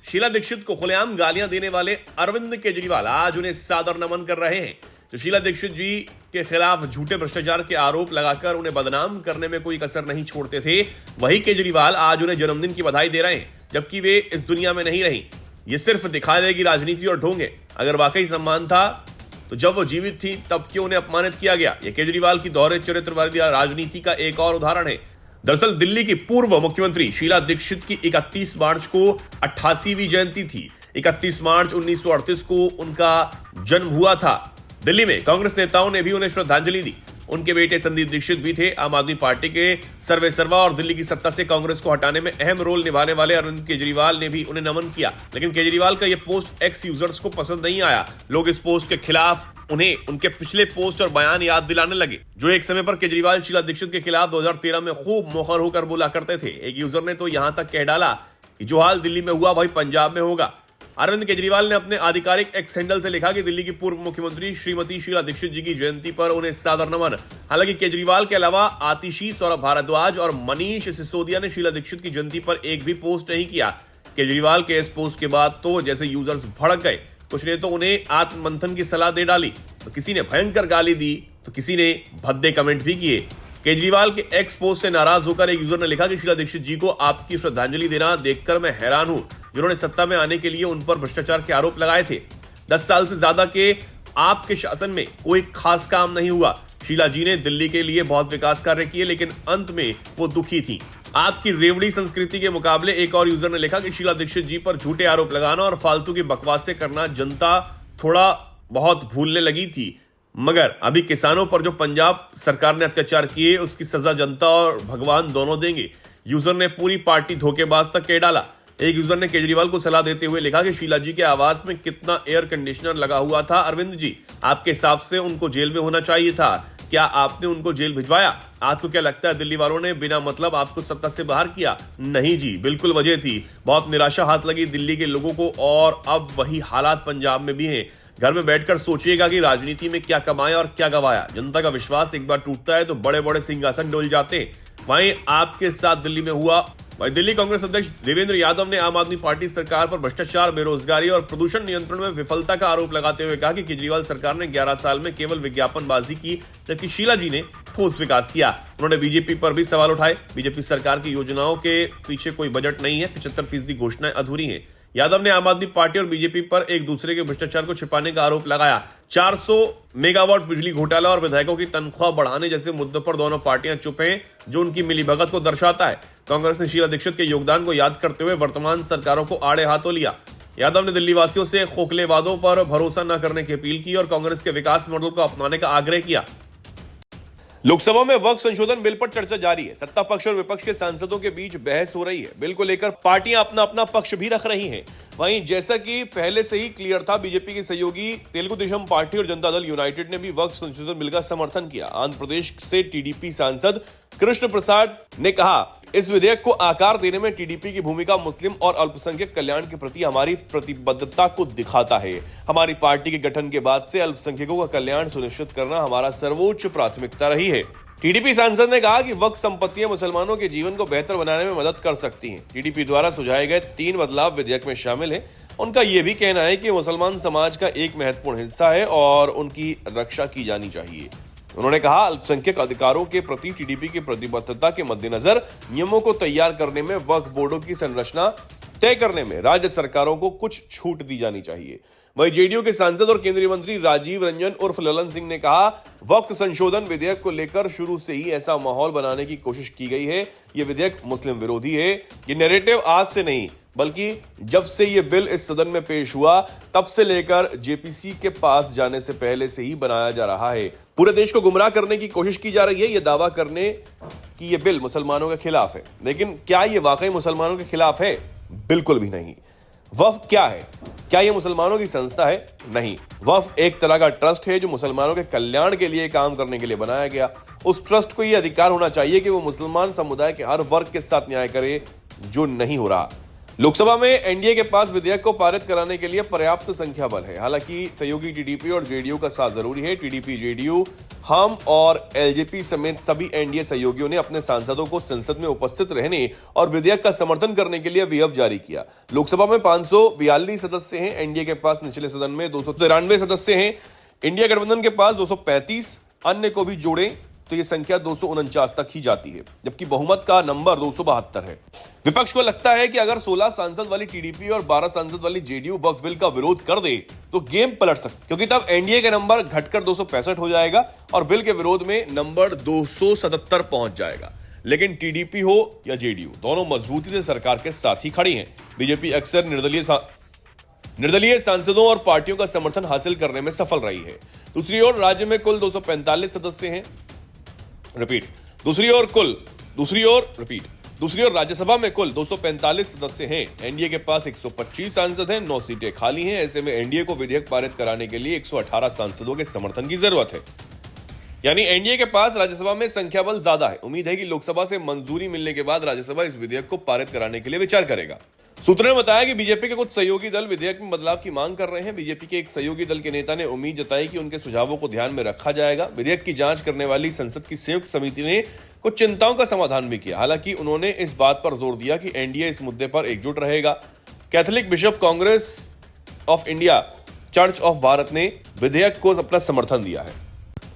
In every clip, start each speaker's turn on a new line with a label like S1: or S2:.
S1: शीला दीक्षित को खुलेआम गालियां देने वाले अरविंद केजरीवाल आज उन्हें सादर नमन कर रहे हैं। जो शीला दीक्षित जी के खिलाफ झूठे भ्रष्टाचार के आरोप लगाकर उन्हें बदनाम करने में कोई कसर नहीं छोड़ते थे, वही केजरीवाल आज उन्हें जन्मदिन की बधाई दे रहे हैं, जबकि वे इस दुनिया में नहीं रही। ये सिर्फ दिखावे की राजनीति और ढोंग है। अगर वाकई सम्मान था तो जब वो जीवित थी तब क्यों उन्हें अपमानित किया गया? ये केजरीवाल की दोहरे चरित्र वाली राजनीति का एक और उदाहरण है। दरअसल दिल्ली की पूर्व मुख्यमंत्री शीला दीक्षित की 31 मार्च को 88वीं जयंती थी। 31 मार्च 1938 को उनका जन्म हुआ था। दिल्ली में कांग्रेस नेताओं ने भी उन्हें श्रद्धांजलि दी। उनके बेटे संदीप दीक्षित भी थे। आम आदमी पार्टी के सर्वेसर्वा और दिल्ली की सत्ता से कांग्रेस को हटाने में अहम रोल निभाने वाले अरविंद केजरीवाल ने भी उन्हें नमन किया। लेकिन केजरीवाल का यह पोस्ट एक्स यूजर्स को पसंद नहीं आया। लोग इस पोस्ट के खिलाफ उन्हें उनके पिछले पोस्ट और बयान याद दिलाने लगे, जो एक समय पर केजरीवाल शीला दीक्षित के खिलाफ 2013 में खूब मुखर होकर बोला करते थे। एक यूजर ने तो यहां तक कह डाला कि जो हाल दिल्ली में हुआ वही पंजाब में होगा। अरविंद केजरीवाल ने अपने आधिकारिक एक्स हैंडल से लिखा कि दिल्ली की पूर्व मुख्यमंत्री श्रीमती शीला दीक्षित जी की जयंती पर उन्हें सादर नमन। हालांकि केजरीवाल के अलावा आतिशी, सौरभ भारद्वाज और मनीष सिसोदिया ने शीला दीक्षित की जयंती पर एक भी पोस्ट नहीं किया। केजरीवाल के इस पोस्ट के बाद तो जैसे यूजर्स भड़क गए। कुछ ने तो उन्हें आत्ममंथन की सलाह दे डाली, तो किसी ने भयंकर गाली दी, तो किसी ने भद्दे कमेंट भी किए। केजरीवाल के एक्स पोस्ट से नाराज होकर एक यूजर ने लिखा कि शीला दीक्षित जी को आपकी श्रद्धांजलि देना देखकर मैं हैरान हूं, जिन्होंने सत्ता में आने के लिए उन पर भ्रष्टाचार के आरोप लगाए थे। 10 साल से ज्यादा के आपके शासन में कोई खास काम नहीं हुआ। शीला जी ने दिल्ली के लिए बहुत विकास कार्य किए, लेकिन अंत में वो दुखी थी। आपकी रेवड़ी संस्कृति के मुकाबले एक और यूजर ने लिखा कि शीला दीक्षित जी पर झूठे आरोप लगाना और फालतू की बकवासें करना जनता थोड़ा बहुत भूलने लगी थी, मगर अभी किसानों पर जो पंजाब सरकार ने अत्याचार किए उसकी सजा जनता और भगवान दोनों देंगे। यूजर ने पूरी पार्टी धोखेबाज तक कह डाला। एक यूजर ने केजरीवाल को सलाह देते हुए लिखा कि शीला जी के आवास में कितना एयर कंडीशनर लगा हुआ था। अरविंद जी, आपके हिसाब से उनको जेल में होना चाहिए था। क्या आपने उनको जेल भिजवाया? आपको क्या लगता है दिल्ली वालों ने बिना मतलब आपको सत्ता से बाहर किया? नहीं जी, बिल्कुल वजह थी। बहुत निराशा हाथ लगी दिल्ली के लोगों को, और अब वही हालात पंजाब में भी हैं। घर में बैठकर सोचिएगा कि राजनीति में क्या कमाया और क्या गवाया। जनता का विश्वास एक बार टूटता है तो बड़े बड़े सिंहासन डोल जाते हैं। वहीं आपके साथ दिल्ली में हुआ। वहीं दिल्ली कांग्रेस अध्यक्ष देवेंद्र यादव ने आम आदमी पार्टी सरकार पर भ्रष्टाचार, बेरोजगारी और प्रदूषण नियंत्रण में विफलता का आरोप लगाते हुए कहा कि केजरीवाल सरकार ने 11 साल में केवल विज्ञापनबाजी की, जबकि शीला जी ने ठोस विकास किया। उन्होंने बीजेपी पर भी सवाल उठाए। बीजेपी सरकार की योजनाओं के पीछे कोई बजट नहीं है, 75% घोषणाएं अधूरी हैं। यादव ने आम आदमी पार्टी और बीजेपी पर एक दूसरे के भ्रष्टाचार को छिपाने का आरोप लगाया। 400 मेगावाट बिजली घोटाला और विधायकों की तनख्वाह बढ़ाने जैसे मुद्दों पर दोनों पार्टियां चुप हैं, जो उनकी मिलीभगत को दर्शाता है। कांग्रेस ने शीला दीक्षित के योगदान को याद करते हुए वर्तमान सरकारों को आड़े हाथों लिया। यादव ने दिल्ली वासियों से खोखले वादों पर भरोसा न करने की अपील की और कांग्रेस के विकास मॉडल को अपनाने का आग्रह किया। लोकसभा में वक्फ संशोधन बिल पर चर्चा जारी है। सत्ता पक्ष और विपक्ष के सांसदों के बीच बहस हो रही है। बिल को लेकर पार्टियां अपना अपना पक्ष भी रख रही हैं। वहीं जैसा कि पहले से ही क्लियर था, बीजेपी की सहयोगी तेलुगु देशम पार्टी और जनता दल यूनाइटेड ने भी वक्फ संशोधन बिल का समर्थन किया। आंध्र प्रदेश से टीडीपी सांसद कृष्ण प्रसाद ने कहा, इस विधेयक को आकार देने में टीडीपी की भूमिका मुस्लिम और अल्पसंख्यक कल्याण के प्रति हमारी प्रतिबद्धता को दिखाता है। हमारी पार्टी के गठन के बाद से अल्पसंख्यकों का कल्याण सुनिश्चित करना हमारा सर्वोच्च प्राथमिकता रही है। टीडीपी सांसद ने कहा कि वक्फ संपत्तियां मुसलमानों के जीवन को बेहतर बनाने में मदद कर सकती हैं। टीडीपी द्वारा सुझाए गए 3 बदलाव विधेयक में शामिल हैं। उनका यह भी कहना है कि मुसलमान समाज का एक महत्वपूर्ण हिस्सा है और उनकी रक्षा की जानी चाहिए। उन्होंने कहा, अल्पसंख्यक अधिकारों के प्रति टीडीपी की प्रतिबद्धता के मद्देनजर नियमों को तैयार करने में वक्फ बोर्डों की संरचना तय करने में राज्य सरकारों को कुछ छूट दी जानी चाहिए। वहीं जेडीयू के सांसद और केंद्रीय मंत्री राजीव रंजन उर्फ ललन सिंह ने कहा, वक्फ संशोधन विधेयक को लेकर शुरू से ही ऐसा माहौल बनाने की कोशिश की गई है। यह विधेयक मुस्लिम विरोधी है। ये नैरेटिव आज से नहीं, बल्कि जब से ये बिल इस सदन में पेश हुआ तब से लेकर जेपीसी के पास जाने से पहले से ही बनाया जा रहा है। पूरे देश को गुमराह करने की कोशिश की जा रही है, यह दावा करने कि यह बिल मुसलमानों के खिलाफ है। लेकिन क्या यह वाकई मुसलमानों के खिलाफ है? बिल्कुल भी नहीं। वक्फ क्या है? क्या यह मुसलमानों की संस्था है? नहीं। वक्फ एक तरह का ट्रस्ट है जो मुसलमानों के कल्याण के लिए काम करने के लिए बनाया गया। उस ट्रस्ट को यह अधिकार होना चाहिए कि वो मुसलमान समुदाय के हर वर्ग के साथ न्याय करे, जो नहीं हो रहा। लोकसभा में एनडीए के पास विधेयक को पारित कराने के लिए पर्याप्त संख्या बल है। हालांकि सहयोगी टीडीपी और जेडीयू का साथ जरूरी है। टीडीपी, जेडीयू, हम और एलजेपी समेत सभी एनडीए सहयोगियों ने अपने सांसदों को संसद में उपस्थित रहने और विधेयक का समर्थन करने के लिए व्हिप जारी किया। लोकसभा में 542 सदस्य हैं। एनडीए के पास निचले सदन में 293 सदस्य हैं। इंडिया गठबंधन के पास 235, अन्य को भी जोड़ें तो यह संख्या 249 तक ही जाती है, जबकि बहुमत का नंबर 272 है। विपक्ष को लगता है कि अगर 16 सांसद वाली टीडीपी और 12 सांसद वाली जेडीयू वक्फ बिल का विरोध कर दे तो गेम पलट सकती, क्योंकि तब एनडीए का नंबर घटकर 265 हो जाएगा और बिल के विरोध में नंबर 277 पहुंच जाएगा। लेकिन टीडीपी हो या जेडीयू, दोनों मजबूती से सरकार के साथ ही खड़ी हैं। बीजेपी अक्सर निर्दलीय सांसदों और पार्टियों का समर्थन हासिल करने में सफल रही है। दूसरी ओर राज्य में कुल 245 सदस्य हैं। दूसरी ओर राज्यसभा में कुल 245 सदस्य हैं। एनडीए के पास 125 सांसद हैं, 9 सीटें खाली हैं। ऐसे में एनडीए को विधेयक पारित कराने के लिए 118 सांसदों के समर्थन की जरूरत है। यानी एनडीए के पास राज्यसभा में संख्या बल ज्यादा है। उम्मीद है कि लोकसभा से मंजूरी मिलने के बाद राज्यसभा इस विधेयक को पारित कराने के लिए विचार करेगा। सूत्रों ने बताया कि बीजेपी के कुछ सहयोगी दल विधेयक में बदलाव की मांग कर रहे हैं। बीजेपी के एक सहयोगी दल के नेता ने उम्मीद जताई कि उनके सुझावों को ध्यान में रखा जाएगा। विधेयक की जांच करने वाली संसद की संयुक्त समिति ने कुछ चिंताओं का समाधान भी किया। हालांकि उन्होंने इस बात पर जोर दिया कि एनडीए इस मुद्दे पर एकजुट रहेगा। Catholic bishop Congress of India church of Bharat ने विधेयक को अपना समर्थन दिया है।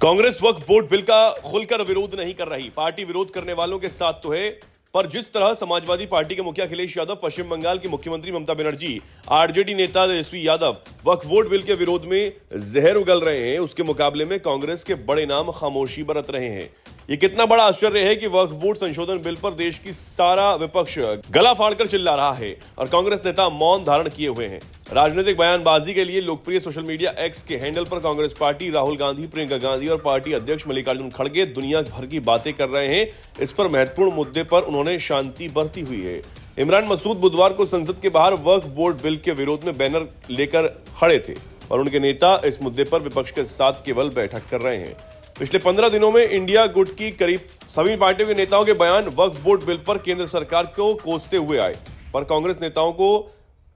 S1: कांग्रेस वक्फ बोर्ड बिल का खुलकर विरोध नहीं कर रही। पार्टी विरोध करने वालों के साथ तो है, पर जिस तरह समाजवादी पार्टी के मुखिया अखिलेश यादव, पश्चिम बंगाल की मुख्यमंत्री ममता बनर्जी, आरजेडी नेता तेजस्वी यादव वक्फ बोर्ड बिल के विरोध में जहर उगल रहे हैं, उसके मुकाबले में कांग्रेस के बड़े नाम खामोशी बरत रहे हैं। ये कितना बड़ा आश्चर्य है कि वक्फ बोर्ड संशोधन बिल पर देश की सारा विपक्ष गला फाड़कर चिल्ला रहा है और कांग्रेस नेता मौन धारण किए हुए हैं। राजनीतिक बयानबाजी के लिए लोकप्रिय सोशल मीडिया एक्स के हैंडल पर कांग्रेस पार्टी, राहुल गांधी, प्रियंका गांधी और पार्टी अध्यक्ष मल्लिकार्जुन खड़गे दुनिया भर की बातें कर रहे हैं। इस पर महत्वपूर्ण मुद्दे पर उन्होंने शांति बरती हुई है। इमरान मसूद बुधवार को संसद के बाहर वक्फ बोर्ड बिल के विरोध में बैनर लेकर खड़े थे और उनके नेता इस मुद्दे पर विपक्ष के साथ केवल बैठक कर रहे हैं। पिछले 15 दिनों में इंडिया गुट की करीब सभी पार्टियों के नेताओं के बयान वक्फ बोर्ड बिल पर केंद्र सरकार को कोसते हुए आए, पर कांग्रेस नेताओं को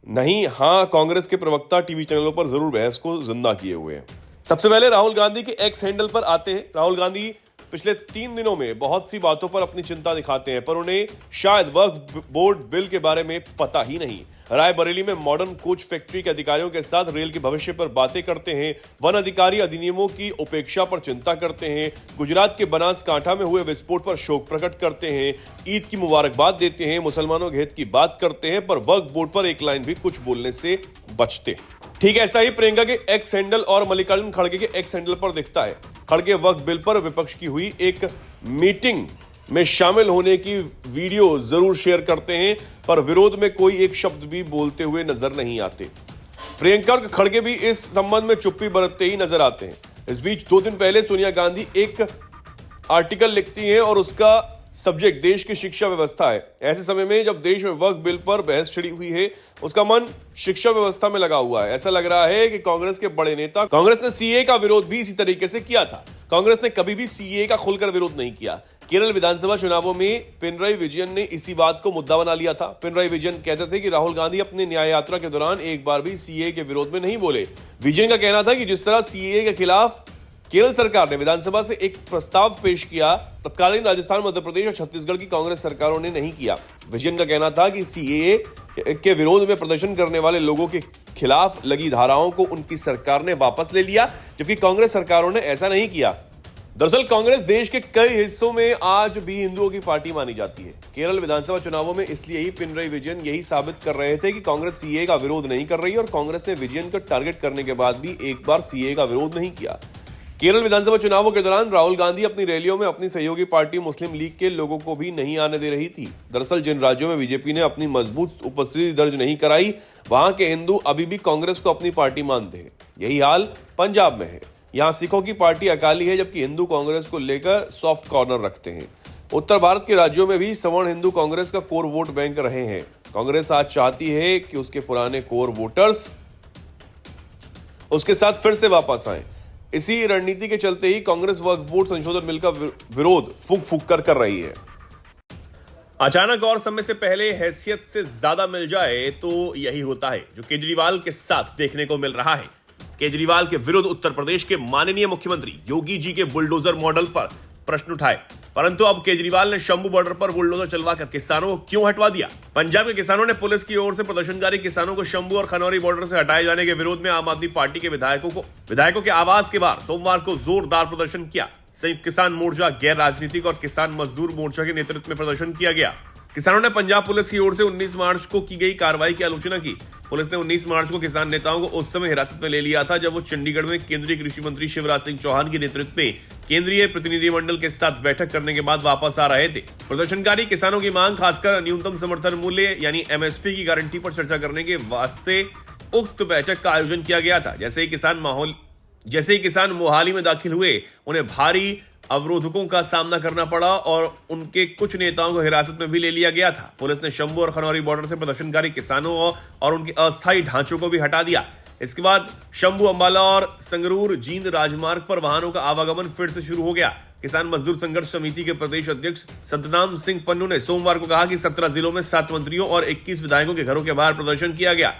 S1: नहीं, कांग्रेस के प्रवक्ता टीवी चैनलों पर जरूर बहस को जिंदा किए हुए हैं। सबसे पहले राहुल गांधी के एक्स हैंडल पर आते हैं। राहुल गांधी पिछले 3 दिनों में बहुत सी बातों पर अपनी चिंता दिखाते हैं, पर उन्हें शायद वक्फ बोर्ड बिल के बारे में पता ही नहीं। रायबरेली में मॉडर्न कोच फैक्ट्री के अधिकारियों के साथ रेल के भविष्य पर बातें करते हैं। वन अधिकारी अधिनियमों की उपेक्षा पर चिंता करते हैं। गुजरात के बनासकांठा में हुए विस्फोट पर शोक प्रकट करते हैं। ईद की मुबारकबाद देते हैं। मुसलमानों के हित की बात करते हैं, पर वक्फ बोर्ड पर एक लाइन भी कुछ बोलने से बचते। ठीक ऐसा ही प्रियंका के एक्स हैंडल और मल्लिकार्जुन खड़गे के एक्स हैंडल पर दिखता है। खड़गे वक्फ बिल पर विपक्ष की हुई एक मीटिंग में शामिल होने की वीडियो जरूर शेयर करते हैं, पर विरोध में कोई एक शब्द भी बोलते हुए नजर नहीं आते। प्रियंका और खड़गे भी इस संबंध में चुप्पी बरतते ही नजर आते हैं। इस बीच 2 दिन पहले सोनिया गांधी एक आर्टिकल लिखती हैं और उसका सब्जेक्ट देश की शिक्षा व्यवस्था है। ऐसे समय में जब देश में वक्फ बिल पर बहस छिड़ी हुई है, उसका मन शिक्षा व्यवस्था में लगा हुआ है। ऐसा लग रहा है कि कांग्रेस के बड़े नेता, कांग्रेस ने सीए का विरोध भी इसी तरीके से किया था। कांग्रेस ने कभी भी सीए का खुलकर विरोध नहीं किया। केरल विधानसभा चुनावों में पिनराई विजयन ने इसी बात को मुद्दा बना लिया था। पिनराई विजयन कहते थे कि राहुल गांधी अपनी न्याय यात्रा के दौरान एक बार भी सीए के विरोध में नहीं बोले। विजयन का कहना था कि जिस तरह सीए के खिलाफ केरल सरकार ने विधानसभा से एक प्रस्ताव पेश किया, तत्कालीन राजस्थान, मध्य प्रदेश और छत्तीसगढ़ की कांग्रेस सरकारों ने नहीं किया। विजयन का कहना था कि सीएए के विरोध में प्रदर्शन करने वाले लोगों के खिलाफ लगी धाराओं को उनकी सरकार ने वापस ले लिया, जबकि कांग्रेस सरकारों ने ऐसा नहीं किया। दरअसल कांग्रेस देश के कई हिस्सों में आज भी हिंदुओं की पार्टी मानी जाती है। केरल विधानसभा चुनावों में इसलिए ही पिनराई विजयन यही साबित कर रहे थे कि कांग्रेस सीएए का विरोध नहीं कर रही, और कांग्रेस ने विजयन को टारगेट करने के बाद भी एक बार सीएए का विरोध नहीं किया। केरल विधानसभा चुनावों के दौरान राहुल गांधी अपनी रैलियों में अपनी सहयोगी पार्टी मुस्लिम लीग के लोगों को भी नहीं आने दे रही थी। दरअसल जिन राज्यों में बीजेपी ने अपनी मजबूत उपस्थिति दर्ज नहीं कराई, वहां के हिंदू अभी भी कांग्रेस को अपनी पार्टी मानते हैं। यही हाल पंजाब में है। यहाँ सिखों की पार्टी अकाली है, जबकि हिंदू कांग्रेस को लेकर सॉफ्ट कॉर्नर रखते हैं। उत्तर भारत के राज्यों में भी सवर्ण हिंदू कांग्रेस का कोर वोट बैंक रहे हैं। कांग्रेस आज चाहती है कि उसके पुराने कोर वोटर्स उसके साथ फिर से वापस आए। इसी रणनीति के चलते ही कांग्रेस वक्फ बोर्ड संशोधन बिल का विरोध फूंक कर रही है। अचानक और समय से पहले हैसियत से ज्यादा मिल जाए तो यही होता है जो केजरीवाल के साथ देखने को मिल रहा है। केजरीवाल के विरुद्ध उत्तर प्रदेश के माननीय मुख्यमंत्री योगी जी के बुलडोजर मॉडल पर प्रश्न उठाए, परंतु अब केजरीवाल ने शंभू बॉर्डर पर बुलडोजर चलवाकर किसानों को क्यों हटवा दिया? पंजाब के किसानों ने पुलिस की ओर से प्रदर्शनकारी किसानों को शंभू और खनौरी बॉर्डर से हटाए जाने के विरोध में आम आदमी पार्टी के विधायकों के आवास के बाहर सोमवार को जोरदार प्रदर्शन किया। संयुक्त किसान मोर्चा, गैर राजनीतिक और किसान मजदूर मोर्चा के नेतृत्व में प्रदर्शन किया गया। किसानों ने पंजाब पुलिस की ओर से 19 मार्च को की गई कार्रवाई की आलोचना की। पुलिस ने 19 मार्च को किसान नेताओं को उस समय हिरासत में ले लिया था जब वो चंडीगढ़ में केंद्रीय कृषि मंत्री शिवराज सिंह चौहान के नेतृत्व में केंद्रीय प्रतिनिधिमंडल के साथ बैठक करने के बाद वापस आ रहे थे। प्रदर्शनकारी किसानों की मांग, खासकर न्यूनतम समर्थन मूल्य यानी एमएसपी की गारंटी पर चर्चा करने के वास्ते उक्त बैठक का आयोजन किया गया था। जैसे ही किसान मोहाली में दाखिल हुए, उन्हें भारी अवरोधकों का सामना करना पड़ा और उनके कुछ नेताओं को हिरासत में भी ले लिया गया था। पुलिस ने शंभू और खनौरी बॉर्डर से प्रदर्शनकारी किसानों और उनके अस्थायी ढांचों को भी हटा दिया। इसके बाद शंभू, अंबाला और संगरूर जींद राजमार्ग पर वाहनों का आवागमन फिर से शुरू हो गया। किसान मजदूर संघर्ष समिति के प्रदेश अध्यक्ष सतनाम सिंह पन्नू ने सोमवार को कहा कि 17 जिलों में 7 मंत्रियों और 21 विधायकों के घरों के बाहर प्रदर्शन किया गया।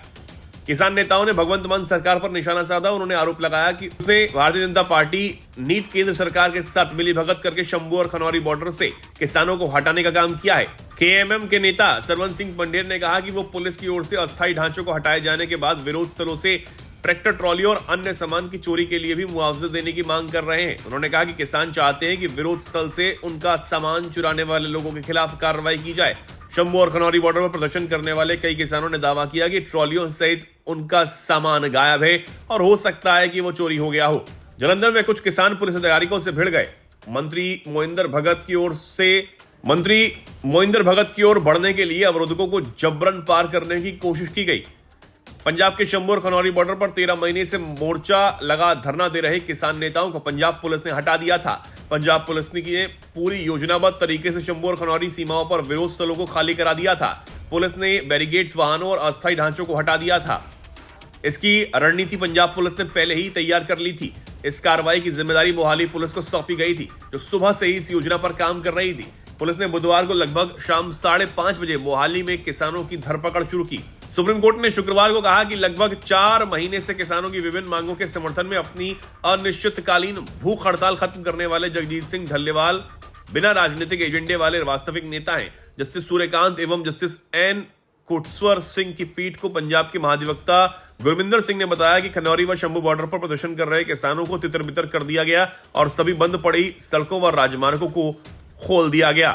S1: किसान नेताओं ने भगवंत मान सरकार पर निशाना साधा। उन्होंने आरोप लगाया कि उसने भारतीय जनता पार्टी नीत केंद्र सरकार के साथ मिलीभगत करके शंभू और खनौरी बॉर्डर से किसानों को हटाने का काम किया है। केएमएम के नेता सरवन सिंह पंडेर ने कहा कि वो पुलिस की ओर से अस्थायी ढांचों को हटाए जाने के बाद विरोध स्थलों से ट्रैक्टर, ट्रॉली और अन्य सामान की चोरी के लिए भी मुआवजा देने की मांग कर रहे हैं। उन्होंने कहा कि किसान चाहते हैं कि विरोध स्थल से उनका सामान चुराने वाले लोगों के खिलाफ कार्रवाई की जाए। शंभू और खनौरी बॉर्डर पर प्रदर्शन करने वाले कई किसानों ने दावा किया कि ट्रॉलियों सहित उनका सामान गायब है और हो सकता है कि वो चोरी हो गया हो। जालंधर में कुछ किसान पुलिस अधिकारियों से भिड़ गए। मंत्री मोइंदर भगत की ओर बढ़ने के लिए अवरोधकों को जबरन पार करने की कोशिश की गई। पंजाब के शंभू और खनौरी बॉर्डर पर 13 महीने से मोर्चा लगा धरना दे रहे किसान नेताओं को पंजाब पुलिस ने हटा दिया था। पंजाब पुलिस ने पूरी योजनाबद्ध तरीके से शंभू और खनौरी सीमाओं पर विरोध स्थलों को खाली करा दिया था। पुलिस ने बैरिकेड्स, वाहनों और अस्थायी ढांचों को हटा दिया था। इसकी रणनीति पंजाब पुलिस ने पहले ही तैयार कर ली थी। इस कार्रवाई की जिम्मेदारी मोहाली पुलिस को सौंपी गई थी, जो सुबह से ही इस योजना पर काम कर रही थी। पुलिस ने बुधवार को लगभग शाम 5:30 बजे मोहाली में किसानों की धरपकड़ शुरू की। सुप्रीम कोर्ट ने शुक्रवार को कहा कि लगभग 4 महीने से किसानों की विभिन्न मांगों के समर्थन में अपनी अनिश्चितकालीन भूख हड़ताल खत्म करने वाले जगजीत सिंह ढल्लेवाल बिना राजनीतिक एजेंडे वाले वास्तविक नेता हैं। जस्टिस सूर्यकांत एवं जस्टिस एन कोटस्वर सिंह की पीठ को पंजाब के महाधिवक्ता गुरमिंदर सिंह ने बताया कि खनौरी व शंभू बॉर्डर पर प्रदर्शन कर रहे किसानों को तितर बितर कर दिया गया और सभी बंद पड़ी सड़कों व राजमार्गों को खोल दिया गया।